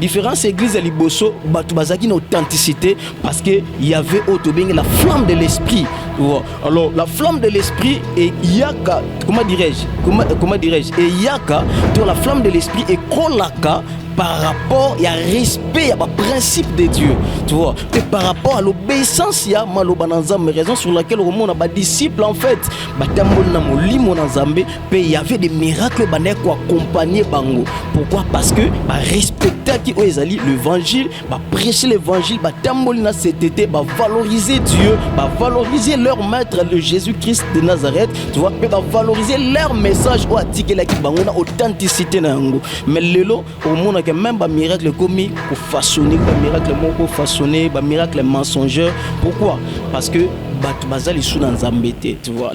différence église à Liboso, Batubazaki une authenticité parce que il y avait la flamme de l'esprit. Alors la flamme de l'esprit et yaka, comment dirais-je, et yaka, dans la flamme de l'esprit et kolaka par rapport à respect à principe de Dieu, tu vois, et par rapport à l'obéissance, il y a malobananzam, raison sur laquelle au monde a disciple en fait, il y avait des miracles qui accompagnaient Bango. Pourquoi? Parce que respecter l'évangile, prêcher l'évangile, valoriser Dieu, valoriser leur maître, le Jésus-Christ de Nazareth, tu vois, valoriser leur message au article qui bango na authenticité na yango. Mais lelo au monde que même ba miracle commis pour façonner, ba miracle moko façonner, ba miracle mensongeur. Pourquoi? Parce que batu bazali sous dans zambete, tu vois.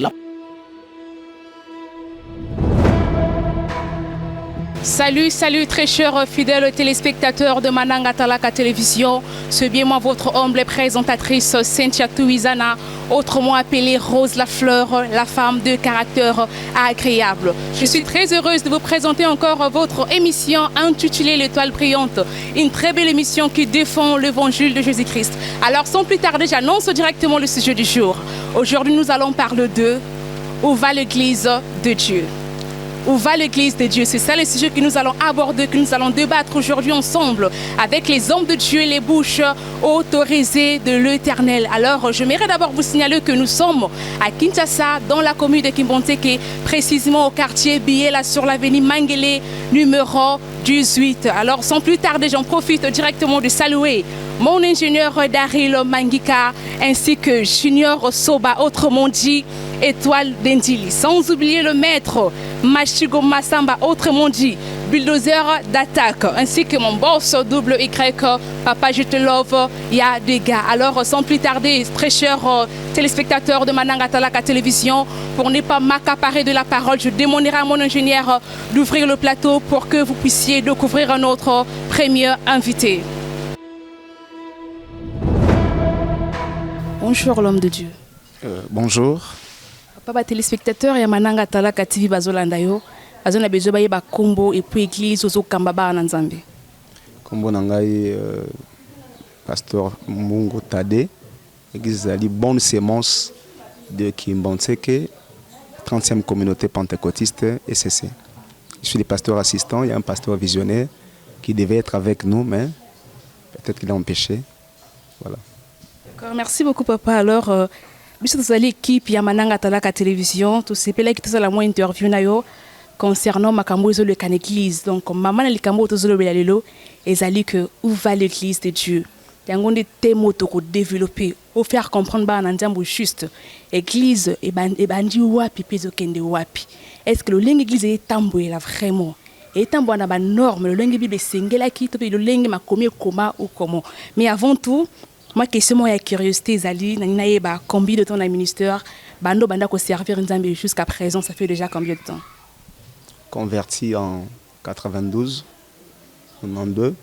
Salut, salut très chers fidèles téléspectateurs de Mananga Talaka Télévision. C'est bien moi votre humble présentatrice Cynthia Touizana, autrement appelée Rose la Fleur, la femme de caractère agréable. Je suis très heureuse de vous présenter encore votre émission intitulée L'Étoile brillante. Une très belle émission qui défend l'évangile de Jésus-Christ. Alors sans plus tarder, j'annonce directement le sujet du jour. Aujourd'hui nous allons parler de où va l'église de Dieu? Où va l'église de Dieu? C'est ça le sujet que nous allons aborder, que nous allons débattre aujourd'hui ensemble avec les hommes de Dieu et les bouches autorisées de l'Éternel. Alors, j'aimerais d'abord vous signaler que nous sommes à Kinshasa, dans la commune de Kimbontseke, précisément au quartier Biela sur l'avenue Mangele, numéro 18. Alors, sans plus tarder, j'en profite directement de saluer mon ingénieur Daryl Mangika ainsi que Junior Soba, autrement dit Étoile d'Indili. Sans oublier le maître Machigo Massamba, autrement dit bulldozer d'attaque, ainsi que mon boss double Y, Papa je te love, il y a des gars. Alors sans plus tarder, très chers téléspectateurs de Mananga Talaka Télévision, pour ne pas m'accaparer de la parole, je demanderai à mon ingénieur d'ouvrir le plateau pour que vous puissiez découvrir notre premier invité. Bonjour l'homme de Dieu. Bonjour. Papa téléspectateur ya Mananga Talaka TV bazolanda yo. Azona bezo baye ba kombo et puis église ozo kambaba na Nzambe. Kombo nangai pasteur Mungo Tade, église ali bonne sémence de Kimbontseke, 30e communauté pentecôtiste SCC. Je suis le pasteur assistant, il y a un pasteur visionnaire qui devait être avec nous mais peut-être qu'il a empêché. Voilà. D'accord, merci beaucoup papa. Alors biso tozali équipe ya Mananga Talaka Télévision, to sepela ki tozala mo interview na yo concernant makambo zo le kan église. Donc maman na likambo tozolo bela lelo ezali que où va l'église de Dieu. Yango nde temo to ko développer, au faire comprendre ba na Nzambo juste. Église e bandi wapi pezo kende wapi. Est-ce que le lingue église est tamboyela vraiment? Et tambo na ba norme le lingue bible sengela ki to pe le lingue makomi comment ou comment. Mais avant tout, moi, question de curiosité, Zali, combien de temps dans le ministère, bando banda ko servir Nzambe jusqu'à présent, ça fait déjà combien de temps? Converti en 92, 92,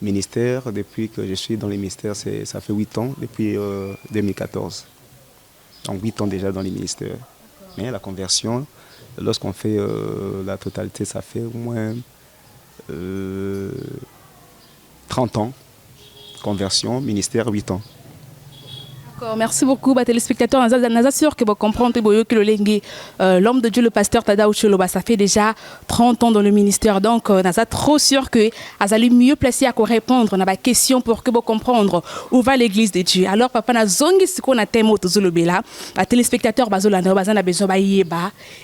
ministère, depuis que je suis dans le ministère, ça fait 8 ans, depuis 2014. Donc 8 ans déjà dans le ministère. Mais la conversion, lorsqu'on fait la totalité, ça fait au moins 30 ans. Conversion, ministère, 8 ans. D'accord, merci beaucoup, téléspectateurs. Nous sûr que vous comprenez que l'homme de Dieu, le pasteur Tada Ucholoba, ça fait déjà 30 ans dans le ministère. Donc, nous sommes trop sûrs que vous allez mieux placé à répondre à la question pour que vous compreniez où va l'église de Dieu. Alors, papa, nous avons dit qu'on a thème autour de l'obéla. Les téléspectateurs, nous avons besoin de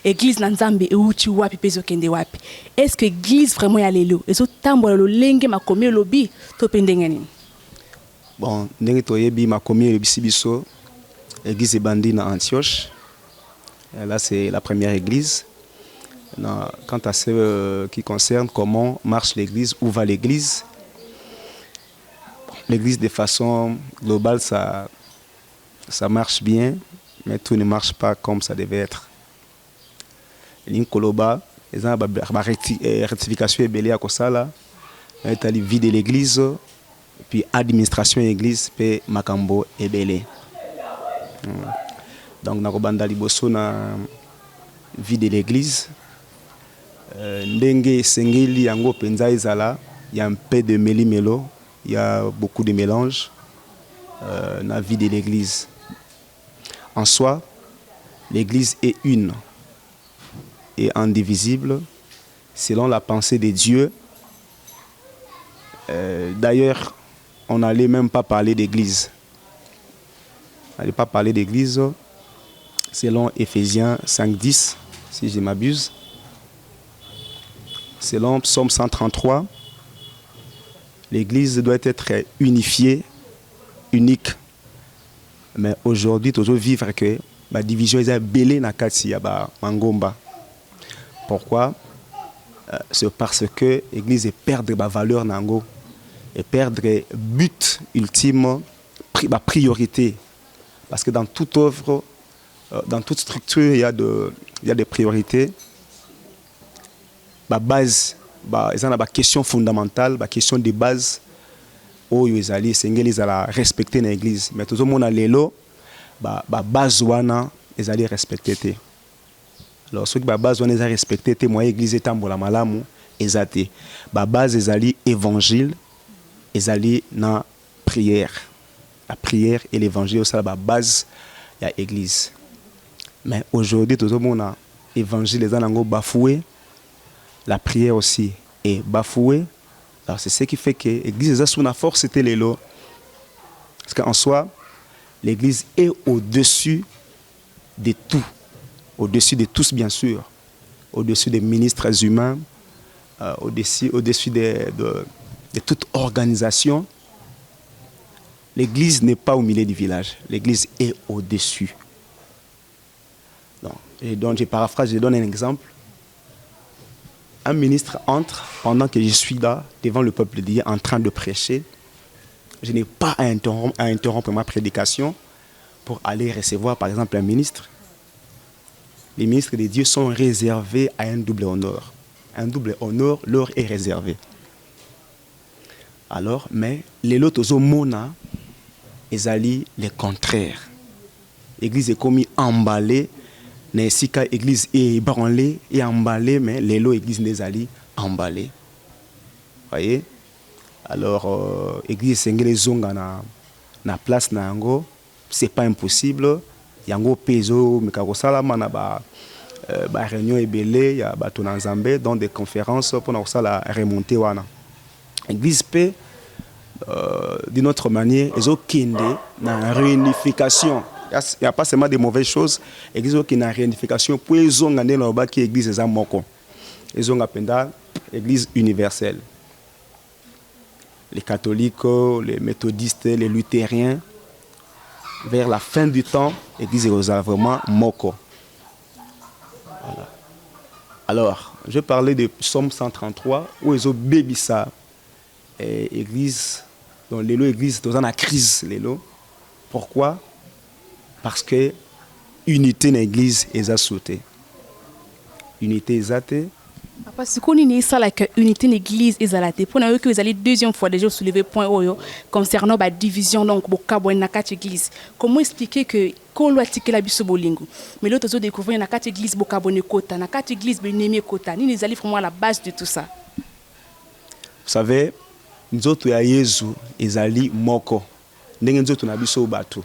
l'église Nanzambe et où tu vois, pipezo kende wapi. Est-ce que l'église vraiment y a l'élo? Est-ce que tu as le lingue ma commis le lobby? Tu peux ndengani? Bon, ndenge toyebi makomi biso église Ebandi na Antioche. Là c'est la première église. Quant à ce qui concerne comment marche l'église, où va l'église. L'église de façon globale ça marche bien, mais tout ne marche pas comme ça devait être. Linkoloba, ils ont rectification ebele à kosala, la vie de l'église. Puis administration église pe makambo ebele. Donc nakobanda liboso na vie de l'église ndenge sengeli yango penza ezala il y a un peu de méli-mélo, il y a beaucoup de mélanges dans la vie de l'Église. En soi, l'Église est une et indivisible selon la pensée de Dieu. D'ailleurs, on n'allait même pas parler d'Église. On n'allait pas parler d'Église selon Éphésiens 5:10, si je ne m'abuse. Selon Psaume 133, l'Église doit être unifiée, unique. Mais aujourd'hui, toujours vivre que la division est belée na kati ya ba mangomba. Pourquoi? C'est parce que l'Église est perdre la valeur nango et perdre le but ultime, la priorité. Parce que dans toute œuvre, dans toute structure, il y a des priorités. La base, il y a une question fondamentale, la question de base. Oh, ils allaient respecter l'Église. Mais tout le monde a l'élo, la base wana, ils allaient respecter. Alors, ceux qui la base wana, ils allaient respecter, moi, l'Église est en bon malamu, ils allaient. La base, ils allaient évangile, ils allaient dans prière. La prière et l'évangile, c'est la base de l'Église. Mais aujourd'hui, tout le monde a évangile, les gens ont bafoué. La prière aussi est bafouée. Alors c'est ce qui fait que l'Église a sous la force, c'était les lots. Parce qu'en soi, l'Église est au-dessus de tout. Au-dessus de tous, bien sûr. Au-dessus des ministres humains, au-dessus de toute organisation. L'Église n'est pas au milieu du village. L'Église est au-dessus. Et donc, je paraphrase, je donne un exemple. Un ministre entre pendant que je suis là, devant le peuple de Dieu, en train de prêcher. Je n'ai pas à interrompre ma prédication pour aller recevoir, par exemple, un ministre. Les ministres de Dieu sont réservés à un double honneur. Un double honneur leur est réservé. Alors, mais les autres mona, ils allaient les contraires. L'église est comme emballée. L'église est ébranlée et emballée, mais les lots l'église n'est allée emballée. Voyez? Alors, l'église sengele zonga na place na yango, c'est pas impossible. Yango peso mikakosala mana ba réunion ebele ya bato na Nzambe dans des conférences pour na kosala remonter wana. L'église peut d'une autre manière, ils ont kende na réunification. Il n'y a pas seulement des mauvaises choses. L'église qui est en réunification. Pour les ont gagné dans l'église des Amoko. Ils ont appelé l'église universelle. Les catholiques, les méthodistes, les luthériens. Vers la fin du temps, l'église est vraiment moko. Voilà. Alors, je parlais de Psaume 133 où ils ont bébi ça. L'église, donc l'église dans la crise. Pourquoi? Parce que l'unité de l'église est sautée. Unité est sautée. Parce que l'unité de l'église est sautée. Pour nous, vous allez deuxième fois déjà soulever le point concernant la division donc l'église. Comment expliquer que quand on a la bisobolingo, mais l'autre a découvert la église bokabone kota, la église beneme kota, ni les allez vraiment à la base de tout ça. Vous savez, nous autres ya Yesu ezali moko. Ndenge nzoto na biso bato.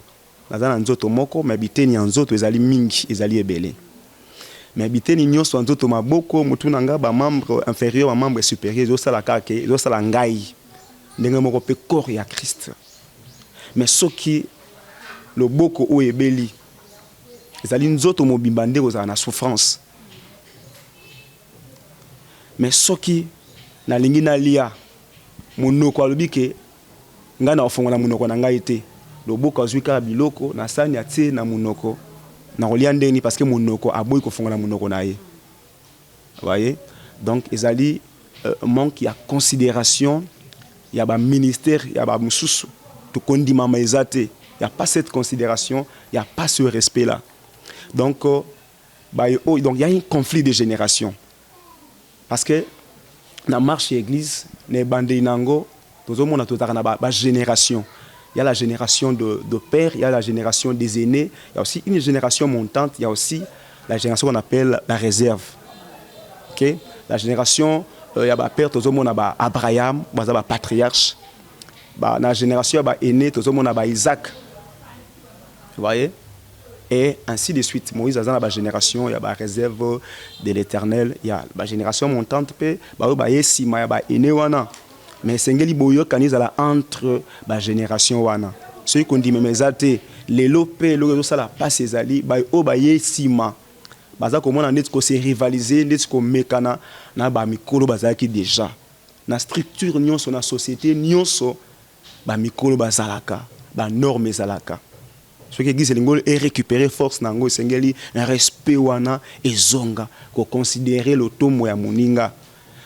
Nazana nzoto moko mais biteni nzoto ezali mingi ezali ebele. Mais biteni nyonso nzoto maboko mutu nanga ba membre inférieur ba membre supérieur zo sala kake zo sala ngai. Ndenge moko pe corps ya Christ. Mais soki le boko o ebeli ezali nzoto mobimba ndeko za na souffrance. Mais soki na lingi na lia monoko alobi ke nga na ofongola monoko na ngai te. Loboko azuika biloko na sani atie na munoko na kolia ndeni parce que munoko aboyi kofongola munoko na ye. Voyez? Donc ezali manque ya considération, ya ba ministère, ya ba mususu to kondima maizate, ya pas cette considération, ya pas ce respect là. Donc donc il y a un conflit de génération. Parce que na marche église, ne bande inango, tout le monde a tout ba génération. Il y a la génération de pères, il y a la génération des aînés, il y a aussi une génération montante, il y a aussi la génération qu'on appelle la réserve. Okay? La génération y a père tout le monde a Abraham baza patriarche dans la génération ba aîné tout le monde a Isaac, vous voyez, et ainsi de suite. Moïse a dans la génération il y a réserve de l'Éternel, il y a la génération montante pe ba yesima ya ba aîné wana, mais sengeli boyo kanisa entre la génération wana ceux qu'on dit mais zate les lopé le ça la passe ezali ba o ba yesima baza komona net ko se rivaliser net ko mekana na ba mikolo bazaki déjà na structure nyonso na société nyonso ba mikolo bazalaka ba norme ezalaka ce qui existe l'ingol est récupérer force nango sengeli un respect wana ezonga ko considérer le tomo ya moninga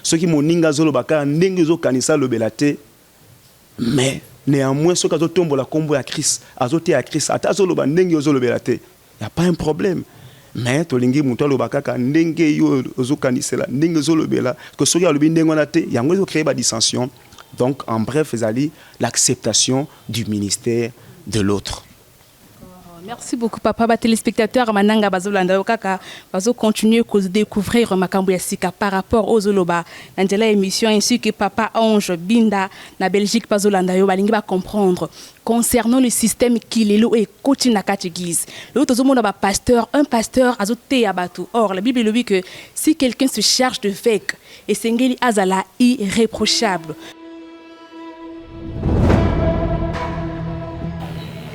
ce qui moninga zolo baka ndenge zo kanisa lobelate mais néanmoins ce que tombo la combo ya Christ azote ya Christ ata zolo ba ndenge zo lobelate y a pas un problème. Mais tolingi muto lobaka ka ndenge yo ozokanisela ndenge zolobela que soki alobi ndenge wana te yango zo créer ba dissension. Donc en bref ezali l'acceptation du ministère de l'autre. Merci beaucoup papa. Ba téléspectateurs mananga bazolanda kaka bazo continuer à découvrir makambo ya sika par rapport aux zoloba dans émission ainsi que papa Ange Binda na Belgique bazolanda yo balingi ba comprendre concernant le système kilelo et coaching na église. L'autre zomona ba pasteur, un pasteur azote ya batu. Or la Bible dit que si quelqu'un se charge de fake et sengeli azala irréprochable.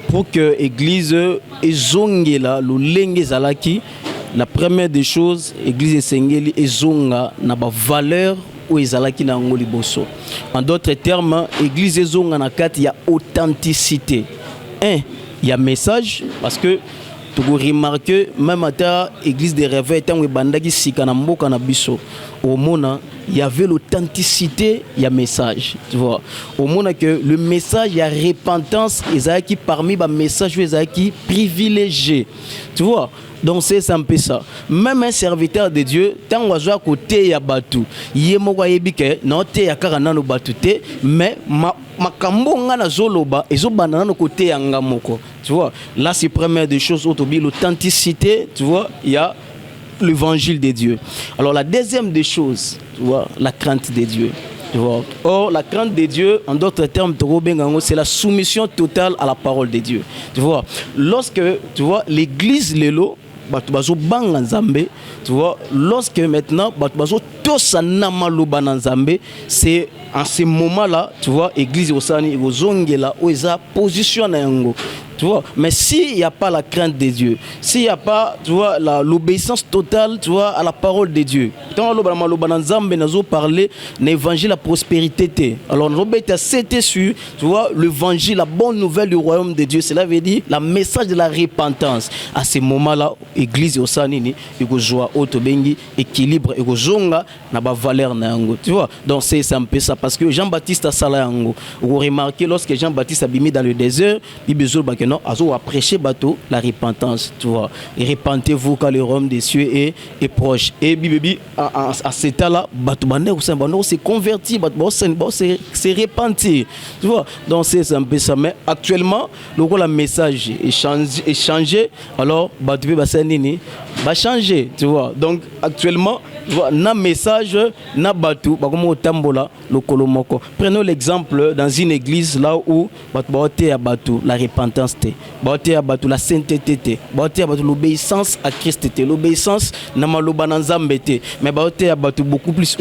Pour que l'église ezongela lolenge zalaki, la première des choses, l'église esengeli ezonga na ba valeur ou ezalaki na ngoli boso. En d'autres termes, l'église ezonga na kati ya authenticité. Il y a message parce que tu remarques même à l'église des réveils tant que bandaki sika na mboka na biso au mona il y avait l'authenticité, il y a message, tu vois. Au moment que le message, il y a repentance, qui parmi les messages, qui privilégié, tu vois. Donc c'est un peu ça. Même un serviteur de Dieu, tant qu'on a côté ya batu, yemo yebike, non te ya karana no batute, mais ma kambonga na zoloba, ezo banana no côté ya ngamoko, tu vois. Là c'est première des choses, autobi l'authenticité, tu vois, il y a l'évangile de Dieu. Alors la deuxième des choses, tu vois, la crainte de Dieu. Tu vois. Or, la crainte de Dieu, en d'autres termes, c'est la soumission totale à la parole de Dieu. Tu vois, lorsque, tu vois, l'église Lelo, tu vois, lorsque maintenant, c'est en ce moment-là, tu vois, l'église Osani, Ozongela, Oza, position yango. Tu vois, mais s'il n'y a pas la crainte de Dieu, s'il n'y a pas, tu vois, l'obéissance totale, tu vois, à la parole de Dieu. Quand on parler l'évangile, la prospérité. Alors, on a c'était sur, tu vois, l'évangile, la bonne nouvelle du royaume de Dieu. Cela veut dire le message de la repentance. À ce moment-là, l'église au Sanini, il y a joie, autobengi, équilibre, il y a zonga, n'a pas valeur nango. Tu vois, donc c'est un peu ça parce que Jean-Baptiste a salayango. Vous remarquez lorsque Jean-Baptiste a mis dans le désert, il besoin non, a prêché bateau la repentance, tu vois. Et repentez-vous car le royaume des cieux est proche. Et bibi à cet état-là, bateau s'est converti, bateau s'est repenti, tu vois. Donc c'est un peu ça. Mais actuellement, le message est changé. Alors bateau va changer, tu vois. Donc actuellement, tu vois, na message, na bateau, tambola, le kolomoko. Prenons l'exemple dans une église là où bateau la repentance. La sainteté, l'obéissance à Christ, l'obéissance na maloba na Nzambe te, mais beaucoup plus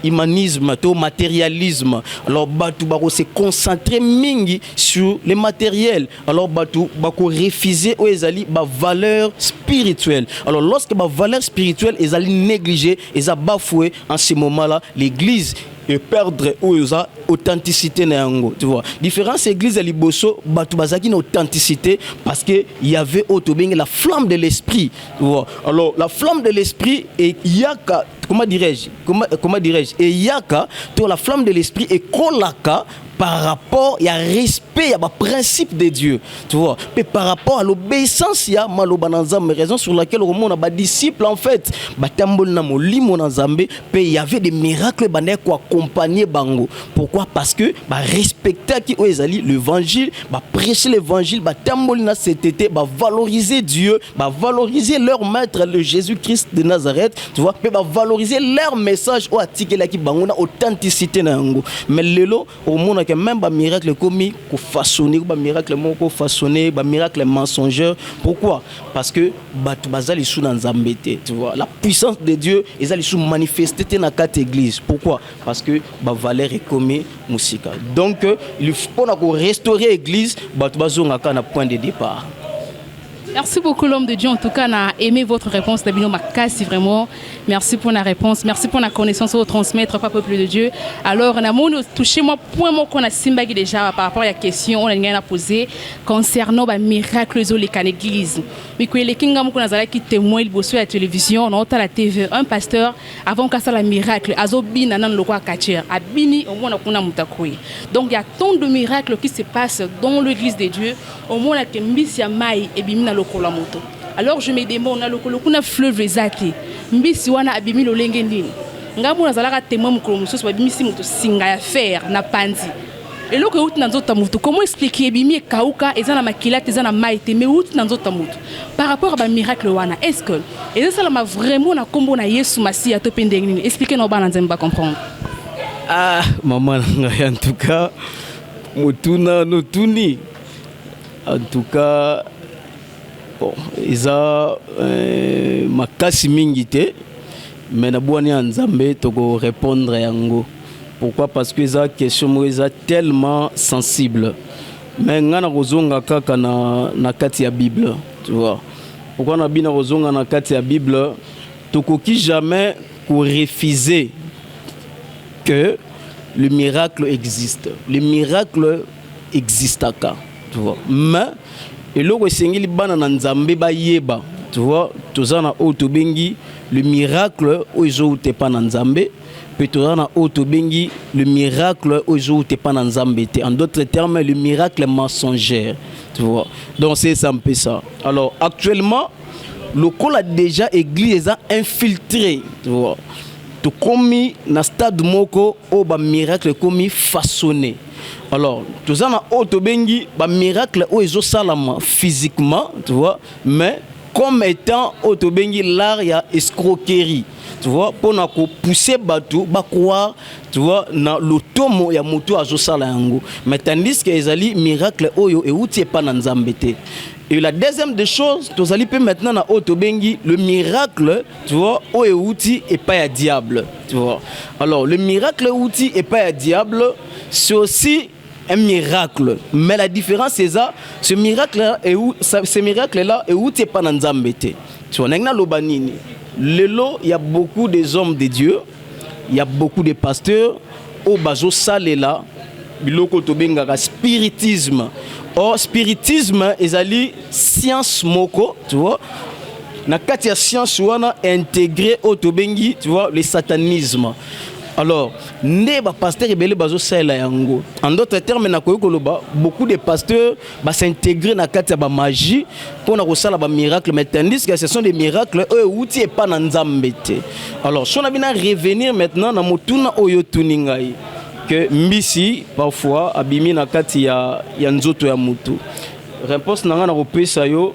humanisme, matérialisme. Alors batu bako se concentrer mingi sur le matériel. Alors batu bako refuser ezali ba valeur spirituelle. Alors lorsque ba valeur spirituelle ezali négligée, ezali bafoué en ce moment-là, l'église et perdre authenticité na yango, tu vois. Différence église à Liboso, batu bazaki na authenticité parce que il y avait la flamme de l'esprit, tu vois. Alors la flamme de l'esprit et yaka, comment dirais-je et yaka, la flamme de l'esprit et kolaka par rapport il y a respect il y a principe de Dieu, tu vois, mais par rapport à l'obéissance il y a malobananzambe, raison sur laquelle au monde a disciples en fait batambol na molimo na nzambe pe il y avait des miracles bandé ko accompagner bango. Pourquoi? Parce que ba respecter qui ezali l'évangile, ba prêcher l'évangile, batambol na CTT, ba valoriser Dieu, ba valoriser leur maître le Jésus-Christ de Nazareth, tu vois, pe ba valoriser leur message au atikela ki bango na authenticité na yango. Mais lelo au monde que même ba miracle commis ko façonner ba miracle moko façonner ba miracle mensongeur. Pourquoi? Parce que batu bazali sous dans nzambete, tu vois, la puissance de Dieu ezali sous manifester dans quatre églises. Pourquoi? Parce que ba valeur est commis musika. Donc il faut na ko restaurer l'église batu bazonga kana point de départ. Merci beaucoup l'homme de Dieu, en tout cas, on a aimé votre réponse, Dabino Makassi, vraiment. Merci pour la réponse, merci pour la connaissance au transmettre, pas peuple de Dieu. Alors, on a touché moi point qu'on a simbagi déjà par rapport à la question on a posé concernant les miracles de l'église. Mais que les kingdom qu'on a qui témoignent à la télévision, on a la TV, un pasteur avant qu'à ça le miracle, azobi nanan lokwa kacher, abini au moins on a mutakoui. Donc il y a tant de miracles qui se passent dans l'église de Dieu, au moins la kembisia mai et bimina lokola moto. Alors je me demande na lokolo kuna fleuve ezati. Mbisi wana abimi lolenge ndini. Ngamu nazalaka témoin mukolo mususu babimisi moto singa ya fer na panzi. Et là, comment expliquer bimi kauka et na makilate na maïté mais out dans autres mots par rapport à miracle wana est-ce que et ça m'a vraiment na kombo na Yesu Masia to pendengini expliquer no bana nzemba comprendre. Ah maman en tout cas mutuna no tuni en tout cas bon isa makasi mingi te mais na bwani nzambe to go répondre yango. Pourquoi? Parce que ça question est tellement sensible. Mais ngana rozonga kaka na kati ya Bible, tu vois. Pourquoi na bina rozonga na kati ya Bible, tokoki jamais ko refuser que le miracle existe. Le miracle existe aka, tu vois. Mais eloko sengeli bana na nzambe ba yeba, tu vois, tozana auto bengi le miracle ozo te pa na nzambe. Peut-être autobengi le miracle aujourd'hui pas dans Zambété. En d'autres termes, le miracle mensonger, tu vois. Donc c'est ça un peu ça. Alors actuellement, le col a déjà église a infiltré, tu vois. Tout commis dans stade moko au ba miracle commis façonné. Alors tout ça na autobengi ba miracle ozo salama physiquement, tu vois, mais comme étant autobengi l'art ya escroquerie. Tu vois, pour nous pousser bateau, croire, tu vois, dans l'automo ya moto azo sala yango. Mais tandis que ezali miracle oyo et outi pas dans Zambété. Et la deuxième des choses, tu allez peut maintenant na autobengi le miracle, tu vois, oyo outi et pas ya diable, tu vois. Alors le miracle outi et pas ya diable, c'est aussi un miracle. Mais la différence c'est ça, ce miracle là et où ce miracle là et outi pas dans Zambété. Tu vois, n'engna lobanini. Lelo, il y a beaucoup des hommes de Dieu, il y a beaucoup de pasteurs au bazo salela biloko tobengaka spiritisme. Or spiritisme ezali science moko, tu vois. Na kati ya science wana intégré au tobengi, tu vois, le satanisme. Alors, ne ba pasteur ebele bazo salela yango. En d'autres termes, na koyo koloba, beaucoup de pasteurs ba s'intégrer na kati ya ba magie pour na kosala ba miracle, mais tandis que ce sont des miracles eux outi et pas na nzambete. Alors, si on a bien revenir maintenant na motuna oyo tuningai que mbisi parfois abimi na kati ya nzoto ya mutu. Réponse nanga na kopesa yo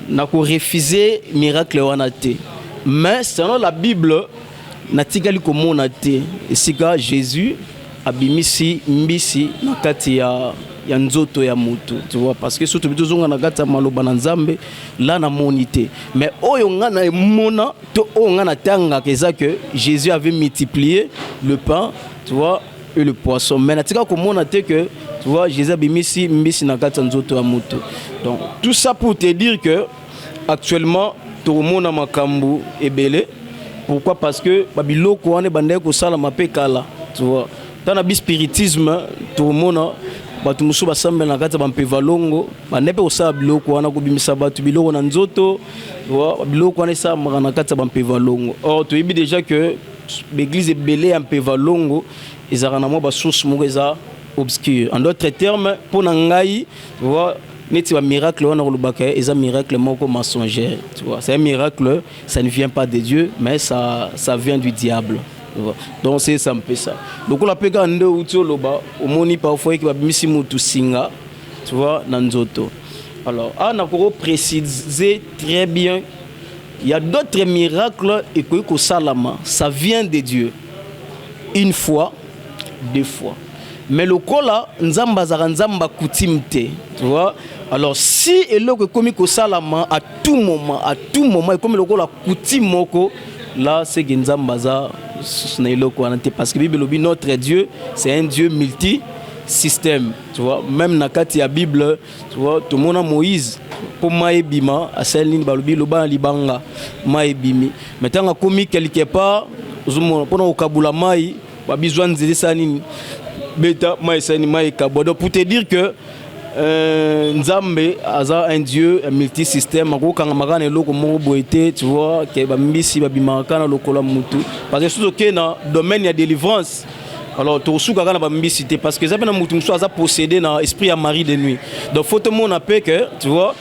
na ko refuser miracle wana te. Mais selon la Bible natikali komona te esika Jésus abimisi mbisi na kati ya nzoto ya mutu, tu vois, parce que surtout bizonga na kati ya maloba na nzambe là na monité. Mais oyo ngana emona to o ngana tanga keza que Jésus avait multiplié le pain, tu vois, et le poisson. Mais natika komona te que tu vois Jésus abimisi mbisi na kati ya nzoto ya mutu. Donc tout ça pour te dire que actuellement tout le monde a makambu ebele. Pourquoi? Parce que babiloko wane bande ko sala mapekala, tu vois. Dans le spiritisme, tout le monde batu musu basambela na kati ba mpevalongo, bande pe ko sala biloko wana ko bimisa batu biloko na nzoto, tu vois, biloko wana sa na kati ba mpevalongo. Or tu sais déjà que l'église est belée en mpevalongo, ezara na mo ba source mo eza obscur. En d'autres termes, pour Nangaï, tu vois, un miracle, on a un miracle mensongère. C'est un miracle, ça ne vient pas de Dieu, mais ça vient du diable. Donc c'est ça un peu ça. Donc on appelle quand on moni parfois qui va misi mutu singa, tu vois, nanzoto. Alors, on a précisé très bien. Il y a d'autres miracles et que salama, ça vient de Dieu. Une fois, deux fois. Mais le kola nzamba zara nzamba kutimte, tu vois. Alors si eloko komi ko salama à tout moment et comme le kola kutimoko, là c'est que nzamba za parce que Bible dit notre Dieu, c'est un Dieu multi-système, tu vois. Même dans la Bible, tu vois, tout le monde a Moïse pour maïbima à celle ligne balubi loba libanga maïbimi. Maintenant a commis quelque part, pour au kabula maï, pas besoin de dire ça ni beta maï sani maï kabodo pour te dire que Nzambe aza un Dieu multisystème akokanga makana eloko moko boité, tu vois, ke bambisi babimaka lokola mutu parce que surtout que dans domaine ya délivrance. Alors to suka kana bambisi te parce que ça na mutu muso aza possédé dans esprit ya mari de nuit. Donc faut tout le monde appelle que, tu vois,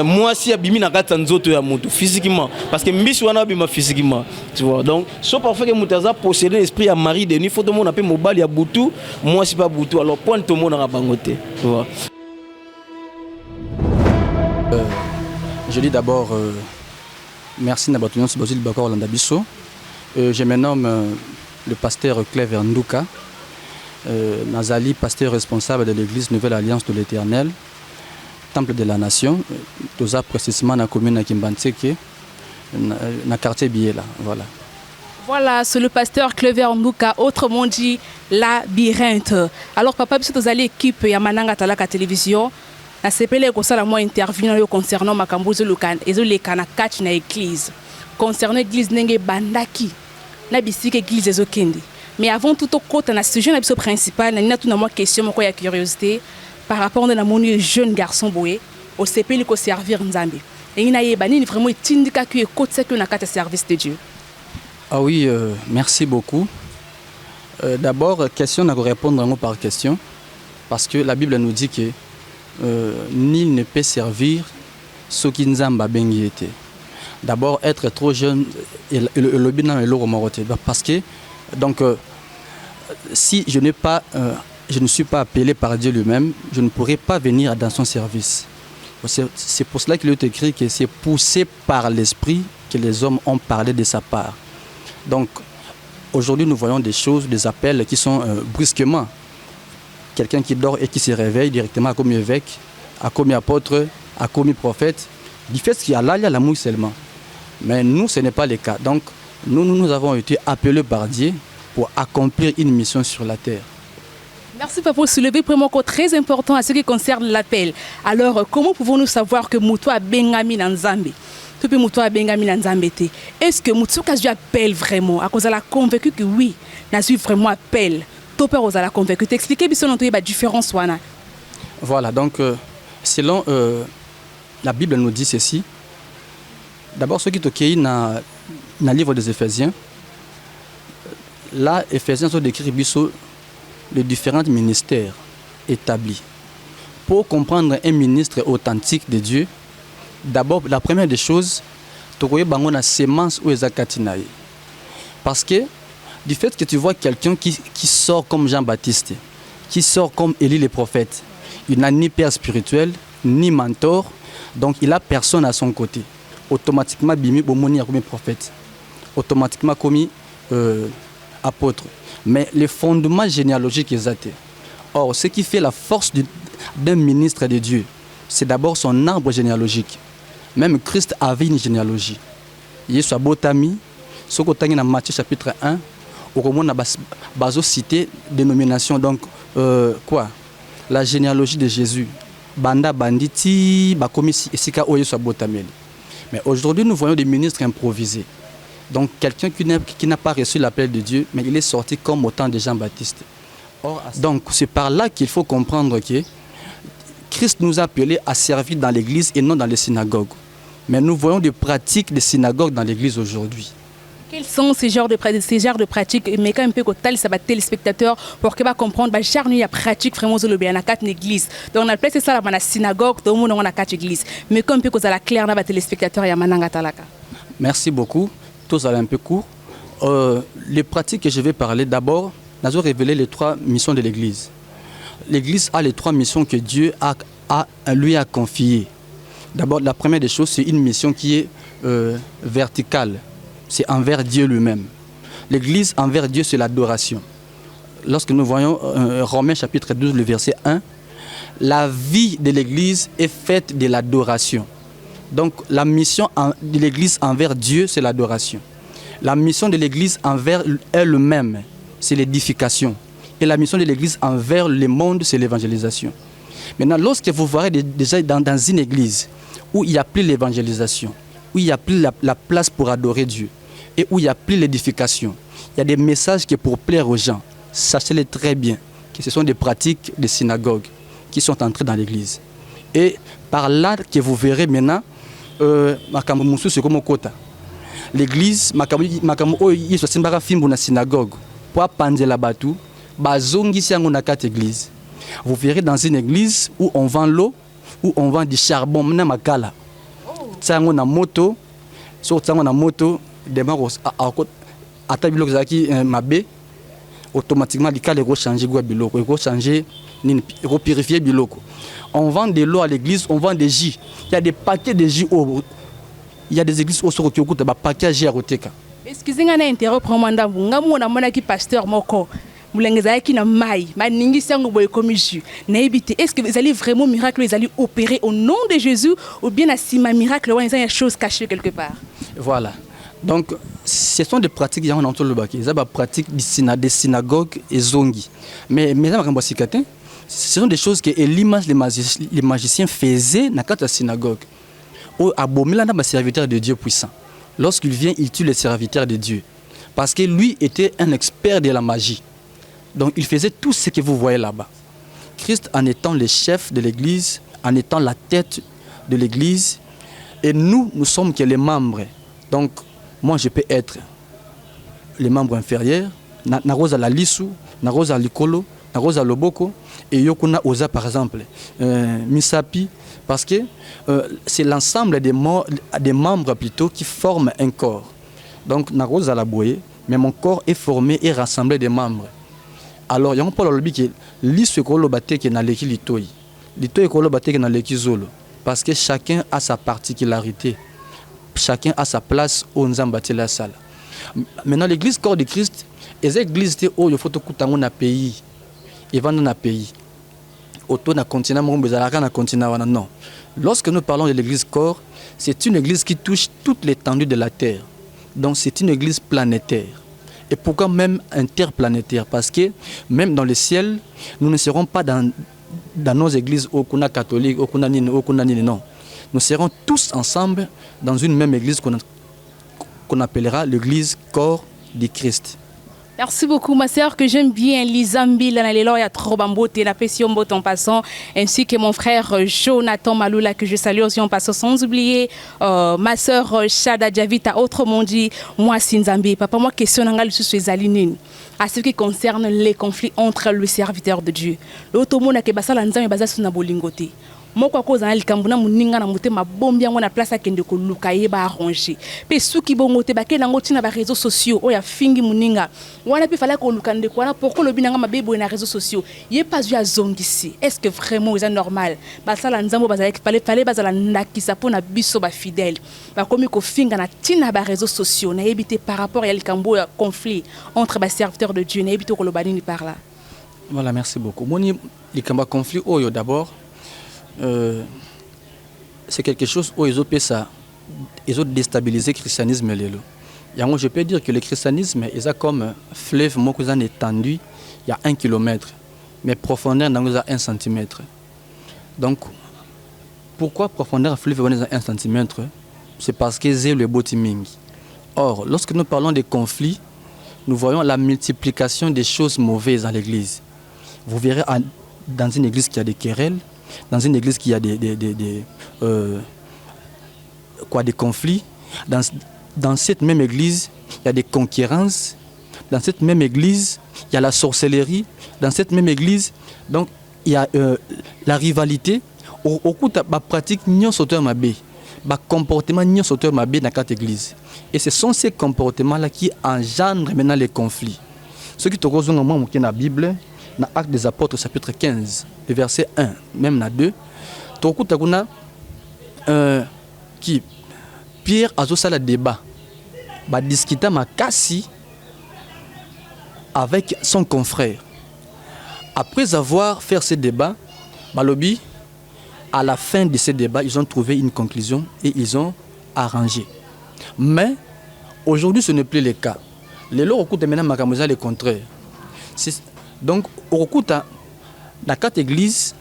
moi si abimi na kata nzoto ya mutu physiquement parce que mbisi wana bima physiquement, tu vois. Donc so parfois que mutu aza possédé esprit ya mari de nuit, faut tout le monde appelle mobali ya butu, moi si pas butu. Alors point tout le monde na bangote, tu vois. Je dis d'abord merci Nabatunion Sibosil Bakor Landabiso. Je me nomme le pasteur Cléver Ndouka, Nazali, pasteur responsable de l'église Nouvelle Alliance de l'Éternel, Temple de la Nation, tout précisément dans la commune de Kimbantseke, dans le quartier Biela. Voilà. Voilà, c'est le pasteur Cléver Ndouka, autrement dit labyrinthe. Alors papa, puisque vous allez équipe Yamananga Talaka Télévision, na sepele ko sala moi intervenir concernant makambuzo lukan ezoleka na catch na église concernant église nenge bandaki na bisika église ezokende. Mais avant tout au côté na sujet na biso principal na tout na moi question moko ya curiosité par rapport à mon jeune garçon boé au sepele ko servir Nzambe et ina yeba nini vraiment itindika que côté que na carte service de Dieu. Ah oui, merci beaucoup. D'abord question na ko répondre par question parce que la Bible nous dit que nul ne peut servir ce qui Nzamba bengi était. D'abord, être trop jeune et le bilan est lourd parce que donc si je ne suis pas appelé par Dieu lui-même, je ne pourrai pas venir dans son service. C'est pour cela qu'il est écrit que c'est poussé par l'esprit que les hommes ont parlé de sa part. Donc aujourd'hui, nous voyons des choses, des appels qui sont brusquement. Quelqu'un qui dort et qui se réveille directement à commis évêque, à commis apôtre, à commis prophète. Du fait qu'il y a là, il y a l'amour seulement. Mais nous, ce n'est pas le cas. Donc, nous avons été appelés par Dieu pour accomplir une mission sur la terre. Merci Papa pour soulever vraiment un très important à ce qui concerne l'appel. Alors, comment pouvons-nous savoir que Moutoua Bengami Nzambe? Depuis Moutoua Bengami Nzambe, est-ce que Moutoua Kazu appelle vraiment? À cause de la convaincu que oui, n'a su vraiment appel. Père aux a convaincu. T'expliquer la différence. Voilà, donc selon la Bible nous dit ceci. D'abord, ce qui est dans le livre des Éphésiens, là, Éphésiens ont décrit les différents ministères établis. Pour comprendre un ministre authentique de Dieu, d'abord, la première des choses, tu vois la sémence ou les akatinaï. Parce que du fait que tu vois quelqu'un qui sort comme Jean-Baptiste, qui sort comme Élie le prophète, il n'a ni père spirituel, ni mentor, donc il n'a personne à son côté. Automatiquement, Bimi Bomoni a comme prophète, automatiquement comme apôtre. Mais les fondements généalogiques exacts. Or, ce qui fait la force d'un ministre de Dieu, c'est d'abord son arbre généalogique. Même Christ avait une généalogie. Il est Botami, ce qu'on a dans Matthieu chapitre 1. Au moment où on a cité dénomination, donc quoi? La généalogie de Jésus. Banda banditi, bakomi esika oye so botameli. Mais aujourd'hui, nous voyons des ministres improvisés. Donc quelqu'un qui n'a pas reçu l'appel de Dieu, mais il est sorti comme au temps de Jean-Baptiste. Donc c'est par là qu'il faut comprendre que Christ nous a appelés à servir dans l'église et non dans les synagogues. Mais nous voyons des pratiques des synagogues dans l'église aujourd'hui. Quels sont ces genres de pratiques? Mais quand même, peu que ça va téléspectateurs pour que va comprendre, bah, charnu y a pratique vraiment le bien à quatre églises. Donc, on a place ça la synagogue, tout le monde on a quatre églises. Mais comme peu que ça la clair, na va téléspectateurs y a mananga talaka. Merci beaucoup. Tous allez un peu court. Les pratiques que je vais parler, d'abord, nous avons révélé les 3 missions de l'Église. L'Église a les 3 missions que Dieu lui a confiées. D'abord, la première des choses, c'est une mission qui est verticale. C'est envers Dieu lui-même. L'Église envers Dieu, c'est l'adoration. Lorsque nous voyons Romains chapitre 12, le verset 1, la vie de l'Église est faite de l'adoration. Donc la mission de l'Église envers Dieu, c'est l'adoration. La mission de l'Église envers elle-même, c'est l'édification. Et la mission de l'Église envers le monde, c'est l'évangélisation. Maintenant, lorsque vous voyez déjà dans une église où il n'y a plus l'évangélisation, où il n'y a plus la place pour adorer Dieu, et où il n'y a plus l'édification, il y a des messages qui pour plaire aux gens. Sachez-le très bien que ce sont des pratiques de synagogues qui sont entrées dans l'église. Et par là que vous verrez maintenant, l'église, il se passe film dans synagogue pour apprendre la batou, église. Vous verrez dans une église où on vend l'eau, où on vend du charbon, makala. Tsango na moto, sur tsango na moto, démarre à tableau zaki mabé, automatiquement les cas les changer goût biloko, ils changer, ils purifier biloko. On vend de l'eau à l'église, on vend des jus. Il y a des paquets de jus au, il y a des églises au Sorokyo qui ont des paquets de jus à Roteka. Excusez-moi d'interrompre manda ngamu na mona ki pasteur moko. Mulengeza ki na mai, maningi sango boy comme jus. Na ebité, est-ce que vous allez vraiment miracle, vous allez opérer au nom de Jésus ou bien à sima miracle ou il y a une chose cachée quelque part? Voilà. Donc, ce sont des pratiques qui sont dans le baki. C'est des pratiques des synagogues et zongi. Mais ce sont des choses que l'image les magiciens faisaient dans la synagogue. Au Abomila n'a pas serviteur de Dieu puissant. Lorsqu'il vient, il tue les serviteurs de Dieu. Parce que lui était un expert de la magie. Donc, il faisait tout ce que vous voyez là-bas. Christ, en étant le chef de l'église, en étant la tête de l'église, et nous sommes que les membres. Donc, moi, je peux être les membres inférieurs, na rosa la lisu, na rosa likolo, na rosa loboko, et yokuna oza par exemple, misapi, parce que c'est l'ensemble des membres plutôt qui forment un corps. Donc, na rosa la boye, mais mon corps est formé et rassemblé des membres. Alors, il y a un peu de que lisu kolo bate qui na leki litoi, litoi kolo bate qui na leki zolo, parce que chacun a sa particularité. Chacun a sa place au Nzambati la salle. Maintenant, l'église corps de Christ, les églises où il faut que tu pays, ils vont dans un pays. Autour d'un continent, non. Lorsque nous parlons de l'église corps, c'est une église qui touche toute l'étendue de la terre. Donc, c'est une église planétaire. Et pourquoi même interplanétaire? Parce que même dans le ciel, nous ne serons pas dans nos églises au Kuna catholique, au Kuna nini, non. Nous serons tous ensemble dans une même église qu'on appellera l'église corps du Christ. Merci beaucoup, ma sœur, que j'aime bien, Lizambi, il y a trop bambote, la pression en passant, ainsi que mon frère Jonathan Maloula, que je salue aussi en passant, sans oublier ma sœur Shada Javita, autrement dit, moi, Sinzambi. Papa, moi, question n'a à ce qui concerne les conflits entre le serviteur de Dieu. L'autre monde a que basala nzambe basé sur na bolingote. Moko ko za likambuna muninga na mutema bombi yango na place akende ko luka yeba arranger pe suki bongote ba kena ngoti na ba réseaux sociaux oya fingi muninga wana pe fala ko luka ndeko wana pourquoi le binanga mabebo na réseaux sociaux yé pas eu à zongisi. Est-ce que vraiment c'est normal basala nzambo bazala fallait bazala ndakisa pona biso ba fidèle ba komi ko finga na tina ba réseaux sociaux na éviter par rapport à likambo ya conflit entre ba serviteurs de Dieu na éviter ko lo banini par là. Voilà, merci beaucoup. Moni likamba conflit oyo d'abord c'est quelque chose où ils ont déstabilisé le christianisme. Je peux dire que le christianisme est comme fleuve étendu, il y a 1 kilomètre, mais profondeur il y a 1 centimètre. Donc, pourquoi profondeur fleuve est 1 centimètre? C'est parce que c'est le beau timing. Or, lorsque nous parlons de conflits, nous voyons la multiplication des choses mauvaises dans l'église. Vous verrez dans une église qui a des querelles, dans une église qui a des conflits, dans cette même église, il y a des concurrences. Dans cette même église, il y a la sorcellerie. Dans cette même église, donc, il y a la rivalité. Au coup de la pratique, il y a un comportement dans cette église. Et ce sont ces comportements-là qui engendrent maintenant les conflits. Ce qui te rejoint dans la Bible, dans l'Acte des Apôtres, chapitre 15, le verset 1, même dans 2, qui Pierre a fait le débat, il a discuté avec son confrère. Après avoir fait ce débat, à la fin de ce débat, ils ont trouvé une conclusion et ils ont arrangé. Mais aujourd'hui, ce n'est plus le cas. Les lois au maintenant le contraire. Donc, au cours de la quatre églises,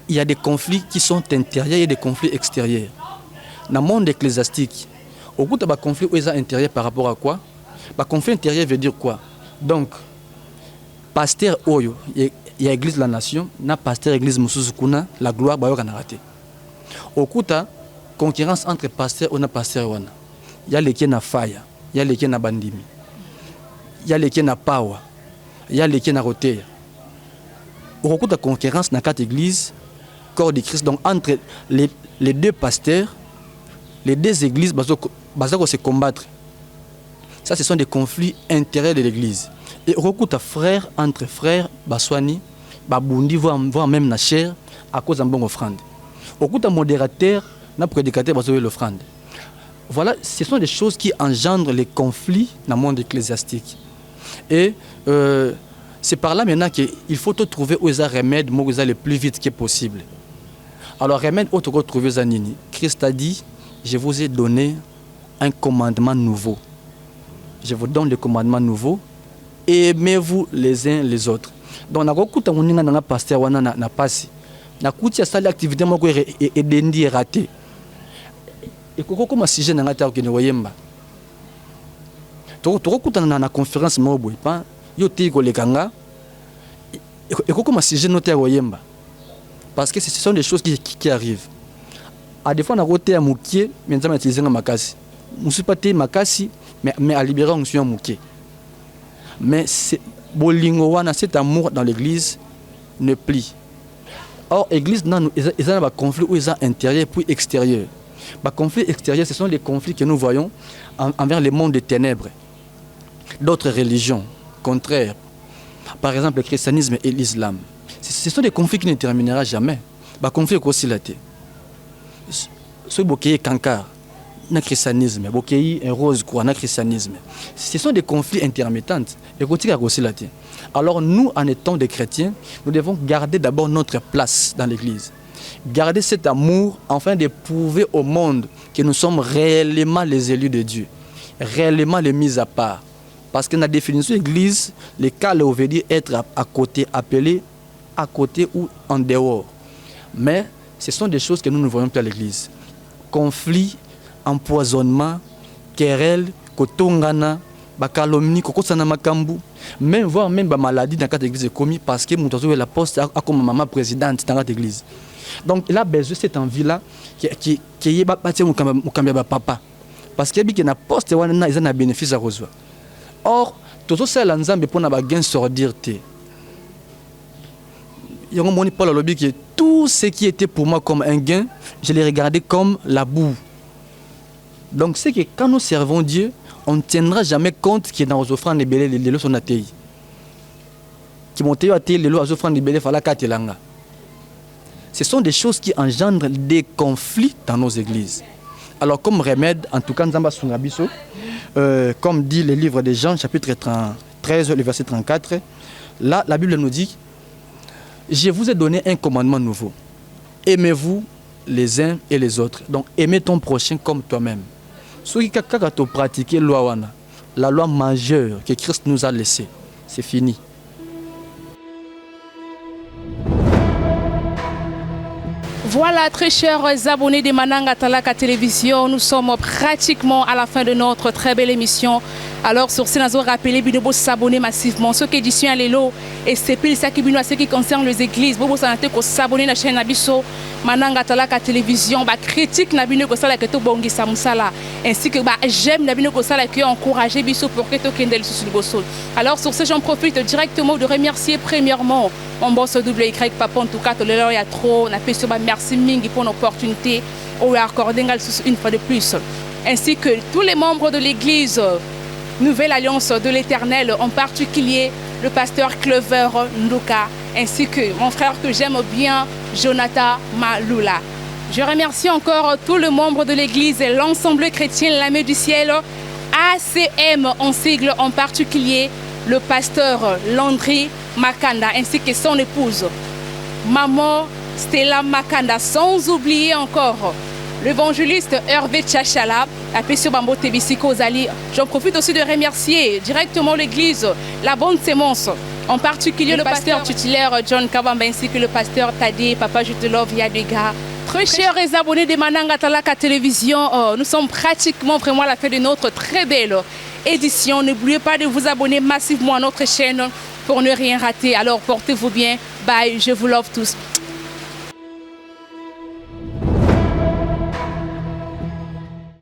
il y a des conflits qui sont intérieurs et des conflits extérieurs. Dans le monde ecclésiastique, au cours de la conflit intérieur par rapport à quoi? Le conflit intérieur veut dire quoi? Donc, pasteur Oyo, il y a l'église de la nation, na pasteur l'église Moussouzoukouna, la gloire bayoka na raté. Au cours de la concurrence entre pasteur et pasteur wana, il y a les qui na faya, il y a les qui na bandimi, il y a les qui na power, il y a les qui na roté. Au cours de la concurrence dans quatre églises, corps de Christ, donc entre les deux pasteurs, les deux églises vont se combattre. Ça, ce sont des conflits intérieurs de l'église. Et au cours de frères entre frères, baswani, babundi, voire même na chair, à cause d'un bon offrande. Au cours de modérateur, na prédicateur, basowe l'offrande. Voilà, ce sont des choses qui engendrent les conflits dans le monde ecclésiastique. Et c'est par là maintenant qu'il faut trouver où les remèdes le plus vite que possible. Alors, remède, où trouver les nini. Christ a dit, je vous ai donné un commandement nouveau. Je vous donne le commandement nouveau. Aimez-vous les uns les autres. Donc, na kokuta muninga na pasteur wana na pasi. Na kuti asali activité moko et dendi raté. Et koko comme sujet na ngata okene wayemba. To kokuta na conférence mobo pa yo te ko lekanga. Et koko comme sujet noté wayemba. Parce que ce sont des choses qui arrivent. À des fois na kote ya mukie, mais nzama utiliser na makasi. Musu pas te makasi, mais à libérer on suit mukie. Mais cet amour dans l'église ne plie. Or, l'église, il y a un conflit où il y a intérieur puis extérieur. Le conflit extérieur, ce sont les conflits que nous voyons envers le monde des ténèbres. D'autres religions contraires. Par exemple, le christianisme et l'islam. Ce sont des conflits qui ne termineront jamais. Le conflit est aussi là. Ce qui est kankar. Le christianisme, un rose quoi, le christianisme. Ce sont des conflits intermittents. Alors nous, en étant des chrétiens, nous devons garder d'abord notre place dans l'église. Garder cet amour afin de prouver au monde que nous sommes réellement les élus de Dieu. Réellement les mis à part. Parce que dans la définition de l'église, le cas veut dire être à côté, appelé à côté ou en dehors. Mais ce sont des choses que nous ne voyons plus à l'église. Conflits, empoisonnement, querelle, kotongana, calomnie, kokosana makambu, même voire même ba maladie dans cette église est commis parce que Moutazo est la poste a comme maman présidente dans cette église. Donc il a besoin de cette envie-là qui est bâti mukambia papa. Parce qu'il y a un poste où il y a un bénéfice à recevoir. Or, tout ça là nzambe pour na ba gain sordirté. Il y a un moment Paul a lobby que tout ce qui était pour moi comme un gain, je l'ai regardé comme la boue. Donc c'est que quand nous servons Dieu, on ne tiendra jamais compte que dans les offrandes de Bélé, les lois sont atteillées. Qui m'ont atteillé les lois aux offrandes de Bélé, il fallait qu'à ce sont des choses qui engendrent des conflits dans nos églises. Alors comme remède, en tout cas, comme dit le livre de Jean, chapitre 13, le verset 34, là, la Bible nous dit, je vous ai donné un commandement nouveau. Aimez-vous les uns et les autres. Donc aimez ton prochain comme toi-même. Ce qui a pratiqué la loi majeure que Christ nous a laissée, c'est fini. Voilà, très chers abonnés de Mananga Talaka Télévision, nous sommes pratiquement à la fin de notre très belle émission. Alors sur ce, nous avons rappelé de s'abonner massivement. Ce qui est édition à l'élo et c'est plus ça qui ce qui concerne les églises. Vous s'abonner à la chaîne Nabiso, Mananga Talaka Télévision, critique Nabino Kosala que tout bongi Samusala, ainsi que j'aime Nabino Kosala qui a encouragé Bisso pour que tout Kendel sur le bosso. Alors sur ce, j'en profite directement de remercier premièrement mon boss WY Papa en tout cas, il y a trop, on a fait merci Mingi pour l'opportunité, on a accordé une fois de plus, ainsi que tous les membres de l'église Nouvelle Alliance de l'Éternel, en particulier le pasteur Clover Nduka, ainsi que mon frère que j'aime bien, Jonathan Malula. Je remercie encore tous les membres de l'église et l'ensemble chrétien L'Âme du Ciel, ACM en sigle, en particulier le pasteur Landry Makanda, ainsi que son épouse, maman Stella Makanda, sans oublier encore l'évangéliste Hervé Tchachala, à Pessio Bambo Tebisiko Zali. J'en profite aussi de remercier directement l'église La Bonne Sémence, en particulier le pasteur titulaire John Kabamba, ainsi que le pasteur Tadé, Papa je te love, Yadega. Très chers abonnés de Mananga Talaka Télévision, nous sommes pratiquement vraiment à la fin de notre très belle édition. N'oubliez pas de vous abonner massivement à notre chaîne pour ne rien rater. Alors portez-vous bien. Bye, je vous love tous.